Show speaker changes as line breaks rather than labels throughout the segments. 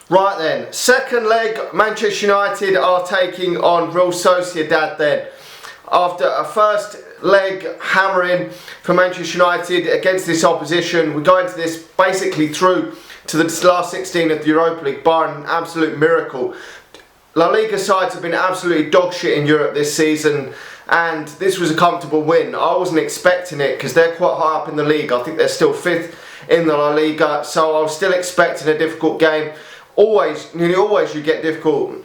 Right then, second leg, Manchester United are taking on Real Sociedad then. After a first leg hammering for Manchester United against this opposition, we go into this basically through to the last 16 of the Europa League, barring an absolute miracle. La Liga sides have been absolutely dog shit in Europe this season, and this was a comfortable win. I wasn't expecting it because they're quite high up in the league. I think they're still 5th in the La Liga, so I was still expecting a difficult game. Nearly always you get difficult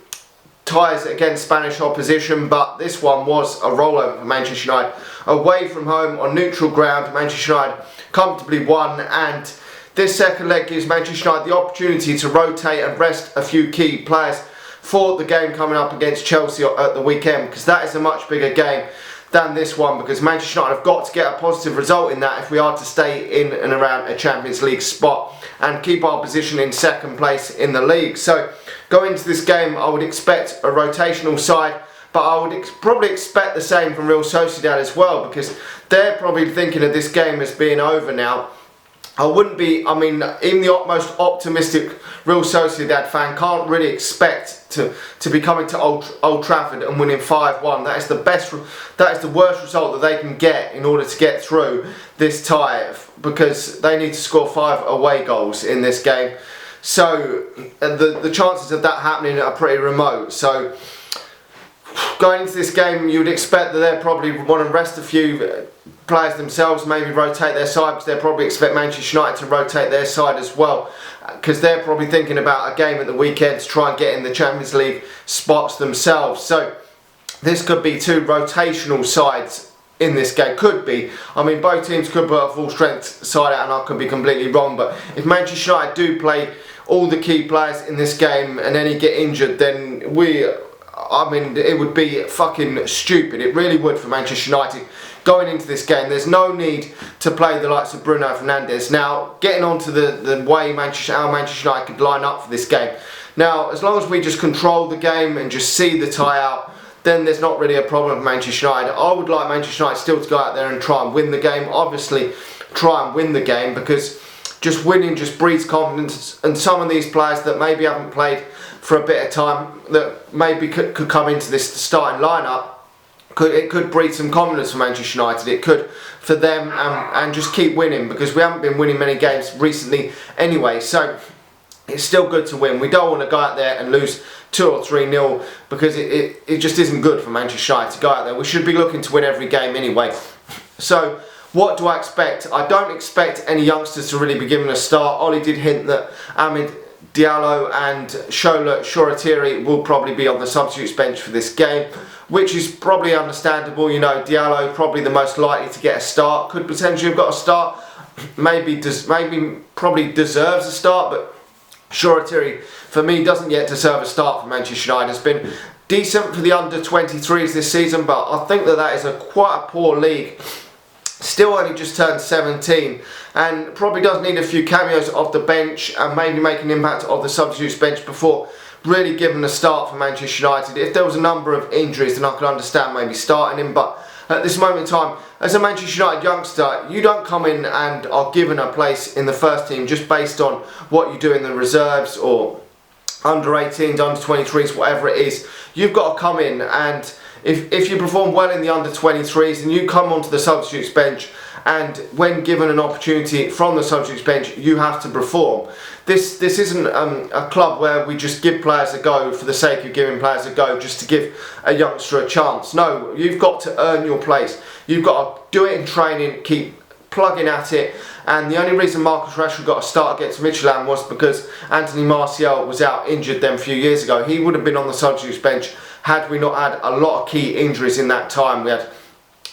ties against Spanish opposition, but this one was a rollover for Manchester United. Away from home on neutral ground, Manchester United comfortably won, and this second leg gives Manchester United the opportunity to rotate and rest a few key players for the game coming up against Chelsea at the weekend, because that is a much bigger game than this one, because Manchester United have got to get a positive result in that if we are to stay in and around a Champions League spot and keep our position in second place in the league. So going into this game, I would expect a rotational side, but I would probably expect the same from Real Sociedad as well, because they're probably thinking of this game as being over now. Even the most optimistic Real Sociedad fan can't really expect to be coming to Old Trafford and winning 5-1. That is the worst result that they can get in order to get through this tie, because they need to score 5 away goals in this game. So the chances of that happening are pretty remote. So going into this game, you would expect that they'll probably want to rest a few players themselves, maybe rotate their side, because they'll probably expect Manchester United to rotate their side as well, because they're probably thinking about a game at the weekend to try and get in the Champions League spots themselves. So this could be two rotational sides in this game. Could be. Both teams could put a full strength side out, and I could be completely wrong, but if Manchester United do play all the key players in this game and any get injured, then it would be fucking stupid. It really would for Manchester United going into this game. There's no need to play the likes of Bruno Fernandes. Now, getting on to the way how Manchester United could line up for this game. Now, as long as we just control the game and just see the tie out, then there's not really a problem for Manchester United. I would like Manchester United still to go out there and try and win the game. Obviously, try and win the game, because just winning just breeds confidence, and some of these players that maybe haven't played for a bit of time, that maybe could come into this starting lineup, it could breed some confidence for Manchester United. It could for them, and just keep winning, because we haven't been winning many games recently anyway. So it's still good to win. We don't want to go out there and lose 2 or 3-0, because it just isn't good for Manchester United to go out there. We should be looking to win every game anyway. So what do I expect? I don't expect any youngsters to really be given a start. Ollie did hint that Amid Diallo and Shola Shoretiri will probably be on the substitutes bench for this game, which is probably understandable. Diallo probably the most likely to get a start, could potentially have got a start, probably deserves a start, but Shoretiri for me doesn't yet deserve a start for Manchester United. Has been decent for the under-23s this season, but I think that is quite a poor league. Still only just turned 17, and probably does need a few cameos off the bench and maybe make an impact of the substitutes bench before really giving a start for Manchester United. If there was a number of injuries, then I could understand maybe starting him, but at this moment in time, as a Manchester United youngster, you don't come in and are given a place in the first team just based on what you do in the reserves or under 18s, under 23s, whatever it is. You've got to come in, and if you perform well in the under-23s and you come onto the substitutes bench, and when given an opportunity from the substitutes bench, you have to perform. This isn't a club where we just give players a go for the sake of giving players a go, just to give a youngster a chance. No, you've got to earn your place. You've got to do it in training, keep plugging at it. And the only reason Marcus Rashford got a start against Midtjylland was because Anthony Martial was out injured then a few years ago. He would have been on the substitutes bench had we not had a lot of key injuries in that time. We had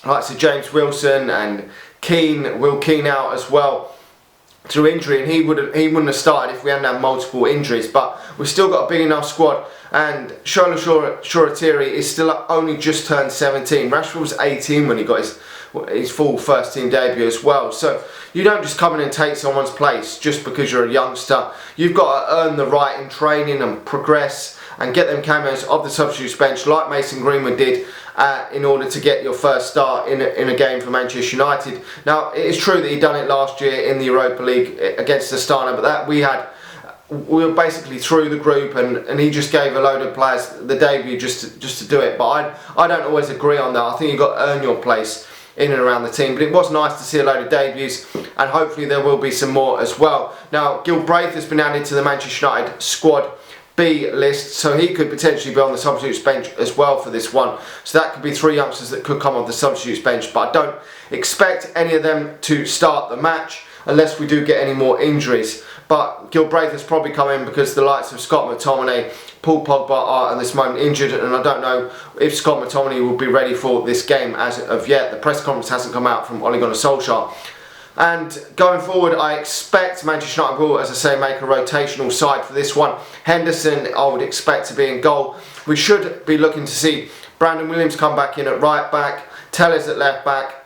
likes of James Wilson and Will Keane out as well through injury, and he wouldn't have started if we hadn't had multiple injuries. But we've still got a big enough squad, and Shola Shoretiri is still only just turned 17. Rashford was 18 when he got his full first team debut as well. So you don't just come in and take someone's place just because you're a youngster. You've got to earn the right in training and progress and get them cameos of the substitutes bench like Mason Greenwood did in order to get your first start in a game for Manchester United. Now, it is true that he done it last year in the Europa League against Astana, but that we had we were basically through the group, and he just gave a load of players the debut just to do it. But I don't always agree on that. I think you've got to earn your place in and around the team. But it was nice to see a load of debuts, and hopefully there will be some more as well. Now, Gilbraith has been added to the Manchester United squad B list, so he could potentially be on the substitutes bench as well for this one. So that could be 3 youngsters that could come off the substitutes bench, but I don't expect any of them to start the match unless we do get any more injuries. But Gilbraith has probably come in because the likes of Scott McTominay, Paul Pogba are at this moment injured, and I don't know if Scott McTominay will be ready for this game as of yet. The press conference hasn't come out from Ole Gunnar Solskjaer. And going forward, I expect Manchester United will, as I say, make a rotational side for this one. Henderson, I would expect to be in goal. We should be looking to see Brandon Williams come back in at right back, Tellez at left back,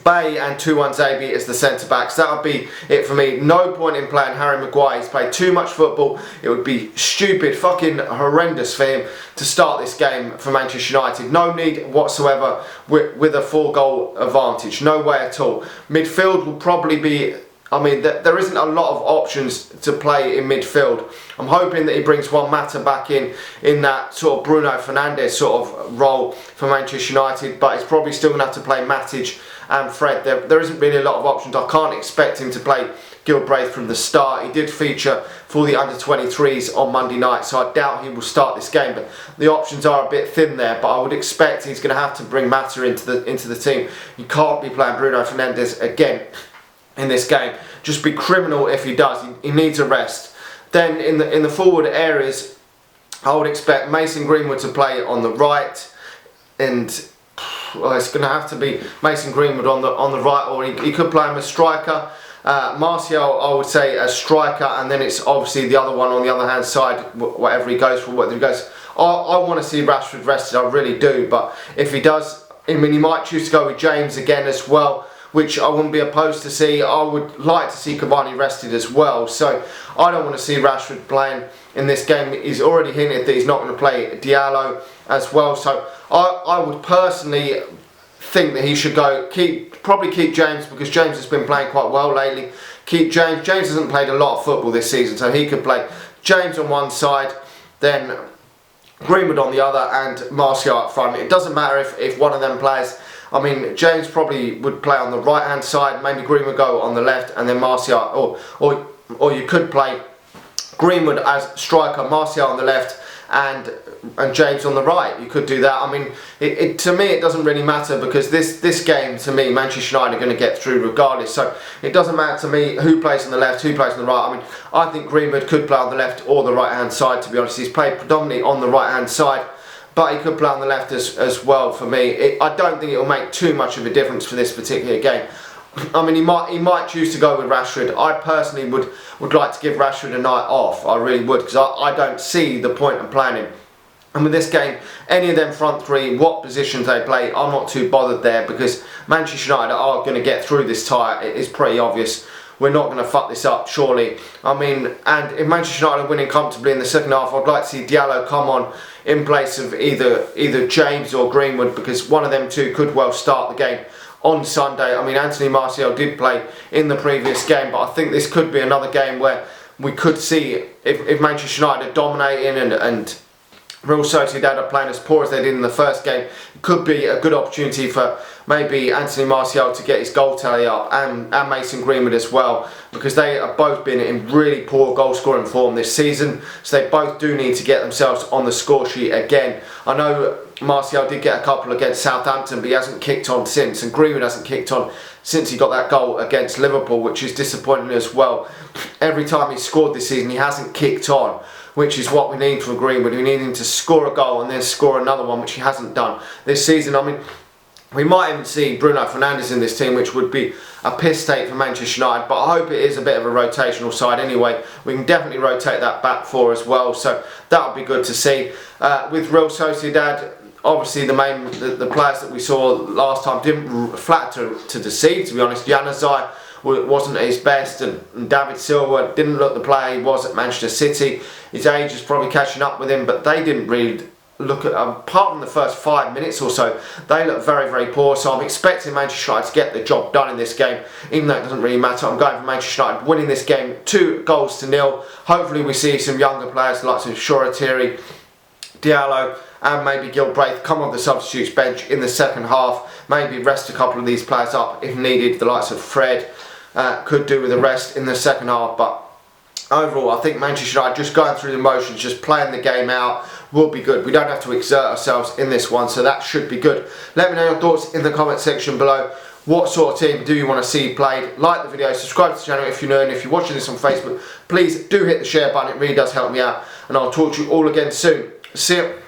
Bay and Tuanzebe as the centre backs. That would be it for me. No point in playing Harry Maguire. He's played too much football. It would be stupid, fucking horrendous for him to start this game for Manchester United. No need whatsoever with a 4-goal advantage. No way at all. Midfield will probably be... I mean, there isn't a lot of options to play in midfield. I'm hoping that he brings Juan Mata back in that sort of Bruno Fernandes sort of role for Manchester United, but he's probably still going to have to play Matic and Fred. There isn't really a lot of options. I can't expect him to play Gilbraith from the start. He did feature for the under-23s on Monday night, so I doubt he will start this game, but the options are a bit thin there. But I would expect he's going to have to bring Mata into the team. You can't be playing Bruno Fernandes again in this game. Just be criminal if he does. He needs a rest. Then in the forward areas, I would expect Mason Greenwood to play on the right, and well, it's going to have to be Mason Greenwood on the right, or he could play him as striker. Martial, I would say, as striker, and then it's obviously the other one on the other hand side, whatever he goes for, whether he goes. I want to see Rashford rested, I really do, but if he does, I mean, he might choose to go with James again as well, which I wouldn't be opposed to see. I would like to see Cavani rested as well, so I don't want to see Rashford playing in this game. He's already hinted that he's not going to play Diallo as well, so I would personally think that he should go, probably keep James, because James has been playing quite well lately. Keep James. James hasn't played a lot of football this season, so he could play James on one side, then Greenwood on the other, and Martial up front. It doesn't matter if one of them plays. I mean, James probably would play on the right hand side, maybe Greenwood go on the left, and then Martial, or you could play Greenwood as striker, Martial on the left, and James on the right. You could do that. I mean, to me it doesn't really matter, because this game, to me, Manchester United are going to get through regardless. So it doesn't matter to me who plays on the left, who plays on the right. I mean, I think Greenwood could play on the left or the right hand side, to be honest. He's played predominantly on the right hand side, but he could play on the left as well for me. I don't think it will make too much of a difference for this particular game. I mean, he might choose to go with Rashford. I personally would like to give Rashford a night off. I really would, because I don't see the point of playing him. And with this game, any of them front three, what positions they play, I'm not too bothered there, because Manchester United are going to get through this tie. It is pretty obvious. We're not going to fuck this up, surely. I mean, and if Manchester United are winning comfortably in the second half, I'd like to see Diallo come on in place of either James or Greenwood, because one of them two could well start the game on Sunday. I mean, Anthony Martial did play in the previous game, but I think this could be another game where we could see, if Manchester United are dominating and Real Sociedad are playing as poor as they did in the first game, it could be a good opportunity for maybe Anthony Martial to get his goal tally up, and Mason Greenwood as well, because they have both been in really poor goal scoring form this season, so they both do need to get themselves on the score sheet again. I know Martial did get a couple against Southampton, but he hasn't kicked on since, and Greenwood hasn't kicked on since he got that goal against Liverpool, which is disappointing as well. Every time he's scored this season, he hasn't kicked on, which is what we need from Greenwood. We need him to score a goal and then score another one, which he hasn't done this season. I mean, we might even see Bruno Fernandes in this team, which would be a piss take for Manchester United, but I hope it is a bit of a rotational side anyway. We can definitely rotate that back four as well, so that would be good to see. With Real Sociedad, obviously the players that we saw last time didn't flatter to deceive, to be honest. Januzaj wasn't at his best, and David Silva didn't look the player he was at Manchester City. His age is probably catching up with him, but they didn't really look at, apart from the first 5 minutes or so, they look very, very poor. So I'm expecting Manchester United to get the job done in this game, even though it doesn't really matter. I'm going for Manchester United winning this game 2-0. Hopefully we see some younger players like Shortiri, Diallo and maybe Gilbraith come on the substitutes bench in the second half. Maybe rest a couple of these players up if needed. The likes of Fred could do with a rest in the second half. But overall, I think Manchester United just going through the motions, just playing the game out, will be good. We don't have to exert ourselves in this one, so that should be good. Let me know your thoughts in the comment section below. What sort of team do you want to see played? Like the video, subscribe to the channel if you're new, and if you're watching this on Facebook, please do hit the share button. It really does help me out. And I'll talk to you all again soon. See you.